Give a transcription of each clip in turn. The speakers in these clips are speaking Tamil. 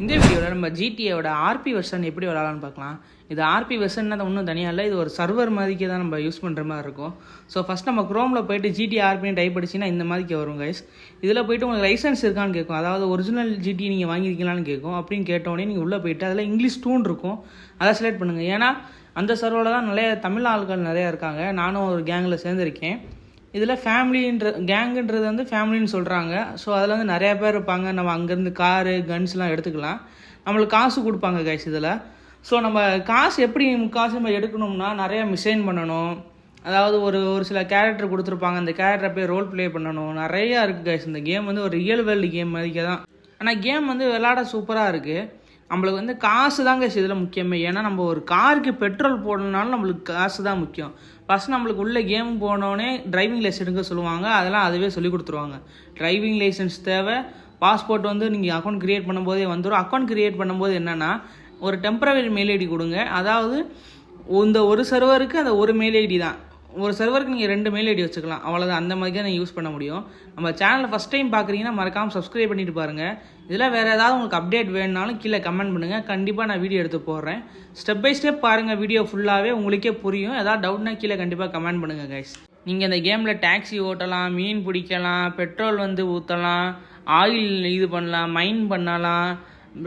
இந்த வீடியோவில் நம்ம ஜிடிஏவோட ஆர்பி வெர்ஷன் எப்படி விளாட்லான்னு பார்க்கலாம். இது ஆர்பி வெர்ஷன் தான் ஒன்றும் தனியாக இல்லை, இது ஒரு சர்வர் மாதிரிக்கே தான் நம்ம யூஸ் பண்ணுற மாதிரி இருக்கும். ஸோ ஃபஸ்ட் நம்ம க்ரோமில் போய்ட்டு ஜிடிஏ ஆர்பின்னு டைப் அடிச்சிங்கன்னா இந்த மாதிரிக்கு வரும் கைஸ். இதில் போய்ட்டு உங்களுக்கு லைசன்ஸ் இருக்கான்னு கேட்கும், அதாவது ஒரிஜினல் ஜிடி நீங்கள் வாங்கியிருக்கீங்களான்னு கேட்கும். அப்படின்னு கேட்டோடனே நீங்கள் உள்ளே போய்ட்டு அதில் இங்கிலீஷ் டூன் இருக்கும், அதை செலக்ட் பண்ணுங்கள். ஏன்னா அந்த சர்வரில் தான் நிறைய தமிழ் ஆட்கள் நிறையா இருக்காங்க. நானும் ஒரு கேங்கில் சேர்ந்துருக்கேன். இதில் கேங்குன்றது வந்து ஃபேமிலின்னு சொல்கிறாங்க. ஸோ அதில் வந்து நிறையா பேர் இருப்பாங்க. நம்ம அங்கேருந்து காரு கன்ஸ்லாம் எடுத்துக்கலாம். நம்மளுக்கு காசு கொடுப்பாங்க கைஸ் இதில். ஸோ நம்ம காசு எப்படி காசு நம்ம எடுக்கணும்னா நிறையா மிஷைன் பண்ணணும். அதாவது ஒரு சில கேரக்டர் கொடுத்துருப்பாங்க, அந்த கேரக்டரை போய் ரோல் ப்ளே பண்ணணும். நிறையா இருக்குது கைஸ். இந்த கேம் வந்து ஒரு ரியல் வேர்ல்டு கேம் மாதிரிக்கே தான். ஆனால் கேம் வந்து விளாட சூப்பராக இருக்குது. நம்மளுக்கு வந்து காசு தாங்க இதில் முக்கியமே. ஏன்னா நம்ம ஒரு காருக்கு பெட்ரோல் போடணுனாலும் நம்மளுக்கு காசு தான் முக்கியம். ஃபஸ்ட் நம்மளுக்கு உள்ள கேம் போனோடனே டிரைவிங் லைசன்ஸ் எடுக்க சொல்லுவாங்க, அதெல்லாம் அதுவே சொல்லி கொடுத்துருவாங்க. டிரைவிங் லைசன்ஸ் தேவை, பாஸ்போர்ட் வந்து நீங்கள் அக்கௌண்ட் க்ரியேட் பண்ணும்போதே வந்துடும். அக்கௌண்ட் க்ரியேட் பண்ணும்போது என்னென்னா ஒரு டெம்பரவரி மெயில் ஐடி கொடுங்க. அதாவது இந்த ஒரு சர்வருக்கு அந்த ஒரு மெயில் ஐடி தான். ஒரு சர்வருக்கு நீங்கள் 2 மெயில் ஐடி வச்சுக்கலாம், அவ்வளோதான். அந்த மாதிரி தான் நீங்கள் யூஸ் பண்ண முடியும். நம்ம சேனலில் ஃபஸ்ட் டைம் பார்க்குறீங்கன்னா மறக்காமல் சப்ஸ்கிரைப் பண்ணிட்டு பாருங்கள். இதில் வேறு ஏதாவது உங்களுக்கு அப்டேட் வேணுனாலும் கீழே கமெண்ட் பண்ணுங்கள், கண்டிப்பாக நான் வீடியோ எடுத்து போடுறேன். ஸ்டெப் பை ஸ்டெப் பாருங்கள், வீடியோ ஃபுல்லாகவே உங்களுக்கே புரியும். ஏதாவது டவுட்னா கீழே கண்டிப்பாக கமெண்ட் பண்ணுங்கள் கைஸ். நீங்கள் இந்த கேமில் டாக்ஸி ஓட்டலாம், மீன் பிடிக்கலாம், பெட்ரோல் வந்து ஊற்றலாம், ஆயில் இது பண்ணலாம், மைன் பண்ணலாம்,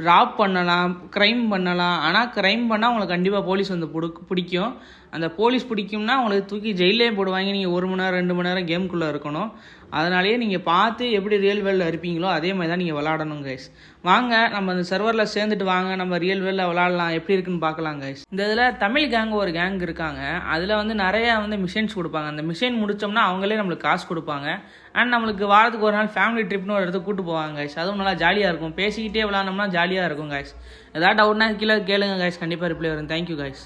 ராப் பண்ணலாம், க்ரைம் பண்ணலாம். ஆனால் க்ரைம் பண்ணால் உங்களுக்கு கண்டிப்பாக போலீஸ் வந்து பிடிக்கும். அந்த போலீஸ் பிடிக்கும்னா உங்களுக்கு தூக்கி ஜெயிலே போடுவாங்க. நீங்கள் 1 மணி நேரம் 2 மணி நேரம் கேமுக்குள்ளே இருக்கணும். அதனாலேயே நீங்கள் பார்த்து எப்படி ரியல் வேர்ல்டில் இருப்பீங்களோ அதே மாதிரி தான் நீங்கள் விளாடணும் கைஸ். வாங்க நம்ம அந்த சர்வரில் சேர்ந்துட்டு வாங்க, நம்ம ரியல் வேர்ல்டில் விளாடலாம், எப்படி இருக்குன்னு பார்க்கலாம் கைஸ். இந்த இதில் தமிழ் கேங் ஒரு கேங் இருக்காங்க. அதில் வந்து நிறையா வந்து மிஷின்ஸ் கொடுப்பாங்க. அந்த மிஷின் முடித்தோம்னா அவங்களே நம்மளுக்கு காசு கொடுப்பாங்க. அண்ட் நம்மளுக்கு வாரத்துக்கு ஒரு நாள் ஃபேமிலி ட்ரிப்னு ஒரு இடத்துக்கு கூப்பிட்டு போவாங்க கைஸ். அதுவும் நல்லா ஜாலியாக இருக்கும். பேசிக்கிட்டே விளாண்டோம்னா ஜாலியாக இருக்கும் கைஸ். ஏதாவது டவுட்னா கீழே கேளுங்க கைஸ், கண்டிப்பாக ரிப்ளை வரும். Thank you guys.